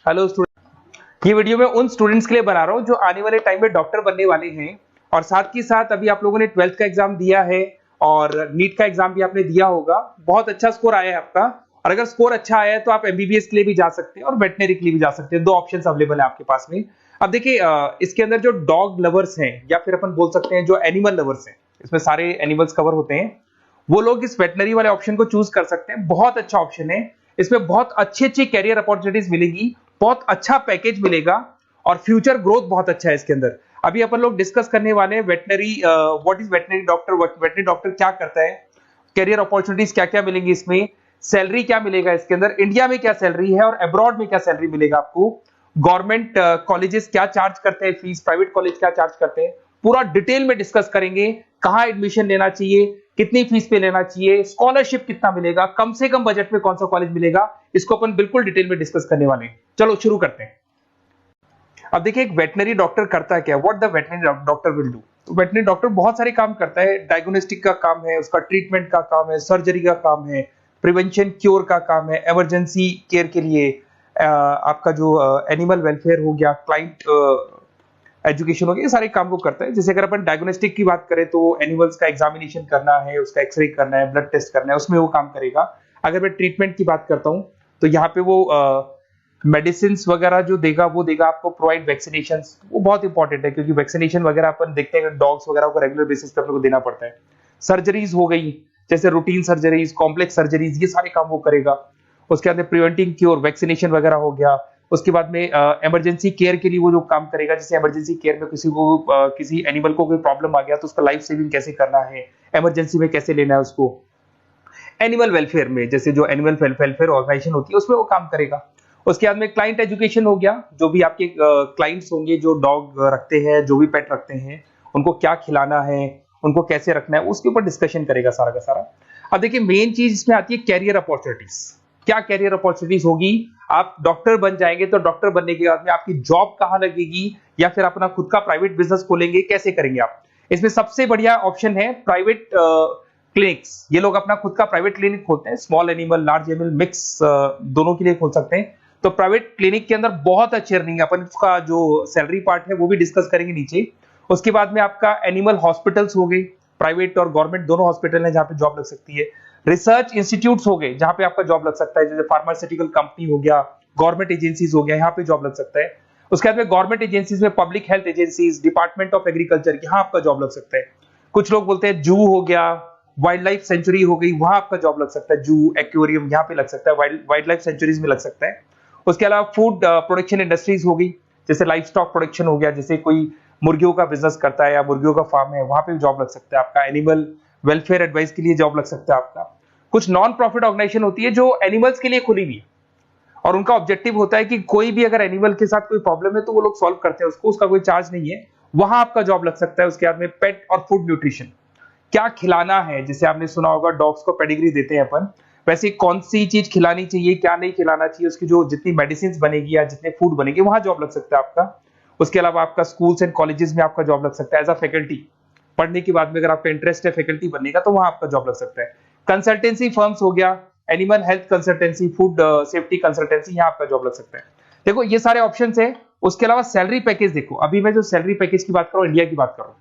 Hello student, ये video मैं उन स्टूडेंट्स के लिए बना रहा हूँ जो आने वाले टाइम में डॉक्टर बनने वाले हैं और साथ ही साथ अभी आप लोगों ने 12th का एग्जाम दिया है और नीट का एग्जाम भी आपने दिया होगा। बहुत अच्छा स्कोर आया है आपका और अगर स्कोर अच्छा आया है तो आप एमबीबीएस के लिए भी जा सकते हैं और वेटनरी के लिए भी जा सकते हैं। दो ऑप्शंस अवेलेबल है आपके पास में। अब देखिए, इसके अंदर जो डॉग लवर्स हैं या फिर अपन बोल सकते हैं जो एनिमल लवर्स हैं, इसमें सारे एनिमल्स कवर होते हैं, वो लोग इस वेटनरी वाले ऑप्शन को चूज कर सकते हैं। बहुत अच्छा ऑप्शन है, इसमें बहुत अच्छी अच्छी कैरियर अपॉर्चुनिटीज मिलेगी, बहुत अच्छा पैकेज मिलेगा और फ्यूचर ग्रोथ बहुत अच्छा है इसके अंदर। अभी अपन लोग डिस्कस करने वाले हैं veterinary, what is veterinary doctor, veterinary doctor क्या करता है, कैरियर अपॉर्चुनिटीज क्या क्या मिलेंगी इसमें, सैलरी क्या मिलेगा इसके अंदर, इंडिया में क्या सैलरी है और अब्रॉड में क्या सैलरी मिलेगा आपको, गवर्नमेंट कॉलेजेस क्या चार्ज करते हैं फीस, प्राइवेट कॉलेज क्या चार्ज करते हैं, पूरा डिटेल में डिस्कस करेंगे। कहां एडमिशन लेना चाहिए, कितनी फीस पे लेना चाहिए, स्कॉलरशिप कितना मिलेगा, कम से कम बजट में कौन सा कॉलेज मिलेगा, इसको अपन बिल्कुल डिटेल में डिस्कस करने वाले हैं। चलो शुरू करते हैं। अब देखिए, एक वेटनरी डॉक्टर करता क्या, what the veterinary doctor will do. तो वेटनरी डॉक्टर बहुत सारे काम करता है। डायग्नोस्टिक का काम है, उसका ट्रीटमेंट का काम है, सर्जरी का काम है, प्रिवेंशन क्योर का काम है, इमरजेंसी केयर के लिए आपका जो एनिमल वेलफेयर हो गया, क्लाइंट एजुकेशन हो गया, ये सारे काम को करता है। जैसे अगर अपन डायग्नोस्टिक की बात करें तो एनिमल्स का एग्जामिनेशन करना है, उसका एक्सरे करना है, ब्लड टेस्ट करना है, उसमें वो काम करेगा। अगर मैं ट्रीटमेंट की बात करता हूं तो यहाँ पे वो मेडिसिन वगैरह जो देगा वो देगा आपको, प्रोवाइड वैक्सीनेशन, वो बहुत इंपॉर्टेंट है क्योंकि वैक्सीनेशन वगैरह अपन देखते हैं डॉग्स वगैरह को रेगुलर बेसिस पे अपने को देना पड़ता है। सर्जरीज हो गई, जैसे रूटीन सर्जरीज, कॉम्प्लेक्स सर्जरीज, ये सारे काम वो करेगा। उसके बाद प्रिवेंटिंग क्योर, वैक्सीनेशन वगैरह हो गया। उसके बाद में इमरजेंसी केयर के लिए वो जो काम करेगा, जैसे इमरजेंसी केयर में किसी को किसी एनिमल को कोई प्रॉब्लम आ गया तो उसका लाइफ सेविंग कैसे करना है, इमरजेंसी में कैसे लेना है उसको। एनिमल वेलफेयर में, जैसे जो एनिमल वेलफेयर ऑर्गेनाइजेशन होती है उसमें वो काम करेगा। उसके बाद में क्लाइंट एजुकेशन हो गया, जो भी आपके क्लाइंट्स होंगे जो डॉग रखते हैं, जो भी पेट रखते हैं, उनको क्या खिलाना है, उनको कैसे रखना है, उसके ऊपर डिस्कशन करेगा सारा का सारा। अब देखिए, मेन चीज इसमें आती है कैरियर अपॉर्चुनिटीज। क्या कैरियर अपॉर्चुनिटीज होगी, आप डॉक्टर बन जाएंगे तो डॉक्टर बनने के बाद में आपकी जॉब कहां लगेगी या फिर अपना खुद का प्राइवेट बिजनेस खोलेंगे, कैसे करेंगे आप। इसमें सबसे बढ़िया ऑप्शन है प्राइवेट क्लिनिक्स। ये लोग अपना खुद का प्राइवेट क्लिनिक खोलते हैं, small animal, large animal, mix दोनों के लिए खोल सकते हैं। तो प्राइवेट क्लिनिक के अंदर बहुत अच्छी अर्निंग है। अपन उसका जो सैलरी पार्ट है वो भी डिस्कस करेंगे नीचे। उसके बाद में आपका एनिमल हॉस्पिटल्स हो गए, प्राइवेट और गवर्नमेंट दोनों हॉस्पिटल है जहां पे जॉब लग सकती है। रिसर्च इंस्टीट्यूट्स हो गए जहां पे आपका जॉब लग सकता है, जैसे फार्मास्यूटिकल कंपनी हो गया, गवर्नमेंट एजेंसीज हो गया, यहाँ पे जॉब लग सकता है। उसके बाद में गवर्नमेंट एजेंसीज में public health agencies, department of agriculture, यहाँ आपका जॉब लग सकता है। कुछ लोग बोलते हैं जू हो गया, वाइल्ड लाइफ सेंचुरी हो गई, वहां आपका जॉब लग सकता है। जू, एक्वेरियम, यहाँ पे लग सकता है, वाइल्ड लाइफ सेंचुरीज में लग सकता है। उसके अलावा फूड प्रोडक्शन इंडस्ट्रीज हो गई, जैसे लाइफ स्टॉक प्रोडक्शन हो गया, जैसे कोई मुर्गियों का बिजनेस करता है या मुर्गियों का फार्म है, वहां पे भी जॉब लग सकता है आपका। एनिमल वेलफेयर एडवाइस के लिए जॉब लग सकता है आपका। कुछ नॉन प्रॉफिट ऑर्गेनाइजेशन होती है जो एनिमल्स के लिए खुली हुई है और उनका ऑब्जेक्टिव होता है कि कोई भी अगर एनिमल के साथ कोई प्रॉब्लम है तो वो लोग सॉल्व करते हैं उसको, उसका कोई चार्ज नहीं है, वहां आपका जॉब लग सकता है। उसके बाद में पेट और फूड न्यूट्रिशन, क्या खिलाना है, जैसे आपने सुना होगा डॉग्स को पेडिग्री देते हैं अपन, वैसे कौन सी चीज खिलानी चाहिए, क्या नहीं खिलाना चाहिए, उसकी जो जितनी मेडिसिन बनेगी या जितने फूड बनेंगे वहां जॉब लग सकता है आपका। उसके अलावा आपका स्कूल्स एंड कॉलेजेस में आपका जॉब लग सकता है एज अ फैकल्टी। पढ़ने के बाद में अगर आपका इंटरेस्ट है फैकल्टी बनने का तो वहां आपका जॉब लग सकता है। कंसल्टेंसी फर्म्स हो गया, animal health consultancy, food safety consultancy, यहाँ आपका जॉब लग सकता है। देखो ये सारे ऑप्शन है। उसके अलावा सैलरी पैकेज देखो, अभी मैं जो सैलरी पैकेज की बात कर रहा हूँ, इंडिया की बात कर रहा हूँ,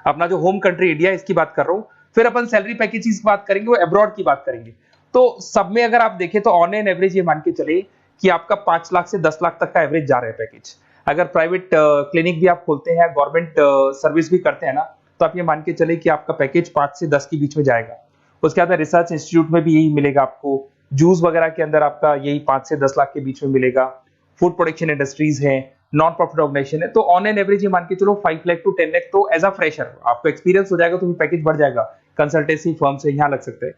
अपना जो होम कंट्री इंडिया इसकी बात कर रहा हूँ। फिर अपन सैलरी पैकेज की बात करेंगे, वो अब्रॉड की बात करेंगे। तो सब में अगर आप देखें तो ऑन एन एवरेज ये मान के चले कि आपका 5 लाख से 10 लाख तक का एवरेज जा रहा है पैकेज। अगर प्राइवेट क्लिनिक भी आप खोलते हैं, गवर्नमेंट सर्विस भी करते हैं ना, तो आप ये मान के चले कि आपका पैकेज 5 से 10 के बीच में जाएगा। उसके बाद रिसर्च इंस्टीट्यूट में भी यही मिलेगा आपको, जूस वगैरह के अंदर आपका यही 5 से 10 लाख के बीच में मिलेगा। फूड प्रोडक्शन इंडस्ट्रीज है, नॉन प्रॉफिट ऑर्गेनाइजेशन है, तो ऑन एन एवरेज ये मान के चलो 5 लाख टू 10 लाख, तो एज अ फ्रेशर आपको एक्सपीरियंस हो जाएगा तो पैकेज बढ़ जाएगा। कंसल्टेंसी फर्म से यहाँ लग सकते हैं।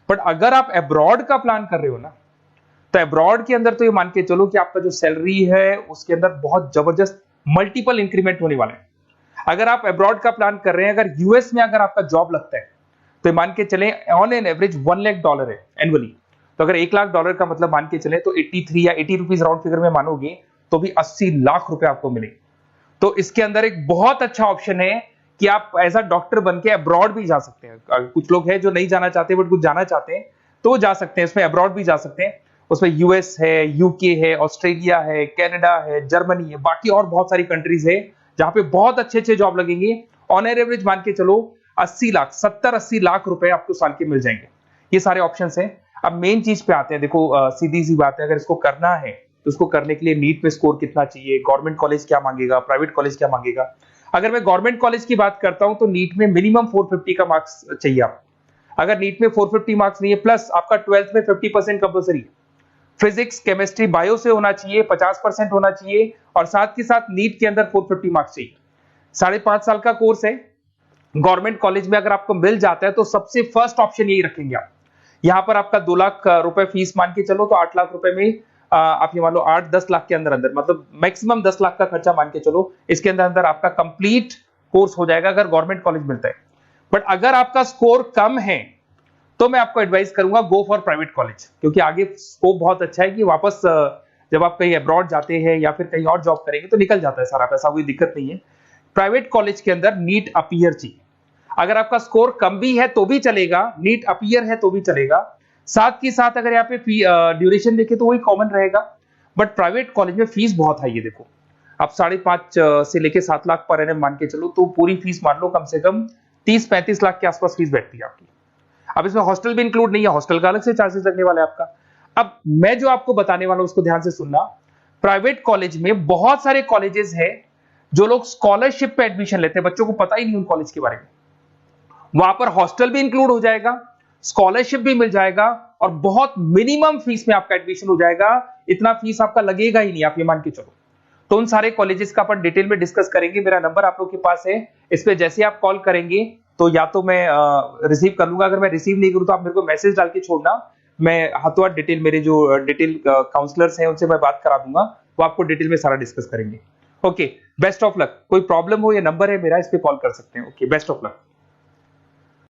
बट अगर आप अब्रॉड का प्लान कर रहे हो ना, तो अब्रॉड के अंदर तो ये मान के चलो कि आपका जो सैलरी है उसके अंदर बहुत जबरदस्त मल्टीपल इंक्रीमेंट होने वाले हैं। अगर आप अब्रॉड का प्लान कर रहे हैं, अगर यूएस में अगर आपका जॉब लगता है तो मान के चले ऑन एन एवरेज $1 लाख है एनुअली। तो अगर $1 लाख का मतलब मान के चले तो 83 या 80 रुपीज राउंड फिगर में मानोगे तो भी 80 लाख रुपए आपको मिले। तो इसके अंदर एक बहुत अच्छा ऑप्शन है कि आप एज अ डॉक्टर बन के अब्रॉड भी जा सकते हैं। कुछ लोग हैं जो नहीं जाना चाहते बट कुछ जाना चाहते हैं तो जा सकते हैं, इसमें अब्रॉड भी जा सकते हैं। उसमें यूएस है, यूके है, ऑस्ट्रेलिया है, कनाडा है, जर्मनी है, बाकी और बहुत सारी कंट्रीज है जहां पे बहुत अच्छे अच्छे जॉब लगेंगे। ऑन एवरेज मान के चलो 80 लाख, 70-80 लाख रुपए आपको साल के मिल जाएंगे। ये सारे ऑप्शंस हैं। अब मेन चीज पे आते हैं। देखो सीधी सी बात है, अगर इसको करना है तो उसको करने के लिए नीट में स्कोर कितना चाहिए, गवर्नमेंट कॉलेज क्या मांगेगा, प्राइवेट कॉलेज क्या मांगेगा। अगर मैं गवर्नमेंट कॉलेज की बात करता हूं तो नीट में मिनिमम 450 का मार्क्स चाहिए आप। अगर नीट में 450 मार्क्स नहीं है, प्लस आपका 12th में 50% कंपल्सरी, फिजिक्स, केमिस्ट्री, बायो से होना चाहिए, 50% होना चाहिए, और साथ के साथ नीट के अंदर 450 मार्क्स चाहिए। 5.5 साल का कोर्स है। गवर्नमेंट कॉलेज में अगर आपको मिल जाता है तो सबसे फर्स्ट ऑप्शन यही रखेंगे आप। यहां पर आपका 2 लाख रुपए फीस मान के चलो तो 8 लाख रुपए में आप ये मान लो 8-10 लाख के अंदर अंदर, मतलब मैक्सिमम 10 लाख का खर्चा मान के चलो, इसके अंदर अंदर आपका कंप्लीट कोर्स हो जाएगा अगर गवर्नमेंट कॉलेज मिलता है। बट अगर आपका स्कोर कम है तो मैं आपको एडवाइस करूंगा गो फॉर प्राइवेट कॉलेज, क्योंकि आगे स्कोप बहुत अच्छा है कि वापस जब आप कहीं अब्रॉड जाते हैं या फिर कहीं और जॉब करेंगे तो निकल जाता है सारा पैसा, कोई दिक्कत नहीं है। प्राइवेट कॉलेज के अंदर नीट अपीयर चाहिए। अगर आपका स्कोर कम भी है तो भी चलेगा, नीट अपीयर है तो भी चलेगा। साथ ही साथ अगर यहाँ पे ड्यूरेशन देखे तो वही कॉमन रहेगा। बट प्राइवेट कॉलेज में फीस बहुत हाई है। देखो आप 5.5 से लेके 7 लाख पर एनम मान के चलो तो पूरी फीस मान लो कम से कम 30-35 लाख के आसपास फीस बैठती है आपकी। अब इसमें हॉस्टल भी इंक्लूड नहीं है, हॉस्टल का अलग से चार्जेस लगने वाला है आपका। अब मैं जो आपको बताने वाला हूं उसको ध्यान से सुनना। प्राइवेट कॉलेज में बहुत सारे कॉलेजेस हैं जो लोग स्कॉलरशिप पे एडमिशन लेते हैं, बच्चों को पता ही नहीं उन कॉलेज के बारे में। वहां पर हॉस्टल भी इंक्लूड हो जाएगा, स्कॉलरशिप भी मिल जाएगा, और बहुत मिनिमम फीस में आपका एडमिशन हो जाएगा। इतना फीस आपका लगेगा ही नहीं, आप ये मान के चलो। तो उन सारे कॉलेजेस का अपन डिटेल में डिस्कस करेंगे। मेरा नंबर आप लोग के पास है, इस पे जैसे आप कॉल करेंगे तो या तो मैं रिसीव कर लूंगा, अगर मैं रिसीव नहीं करूं तो आप मेरे को मैसेज डाल के छोड़ना, मैं हाथों हाथ डिटेल, मेरे जो डिटेल काउंसलर्स हैं उनसे मैं बात करा दूंगा, वो आपको डिटेल में सारा डिस्कस करेंगे। Okay, best of luck. कोई प्रॉब्लम हो, ये नंबर है मेरा, इस पे कॉल कर सकते हैं। Okay, best of luck.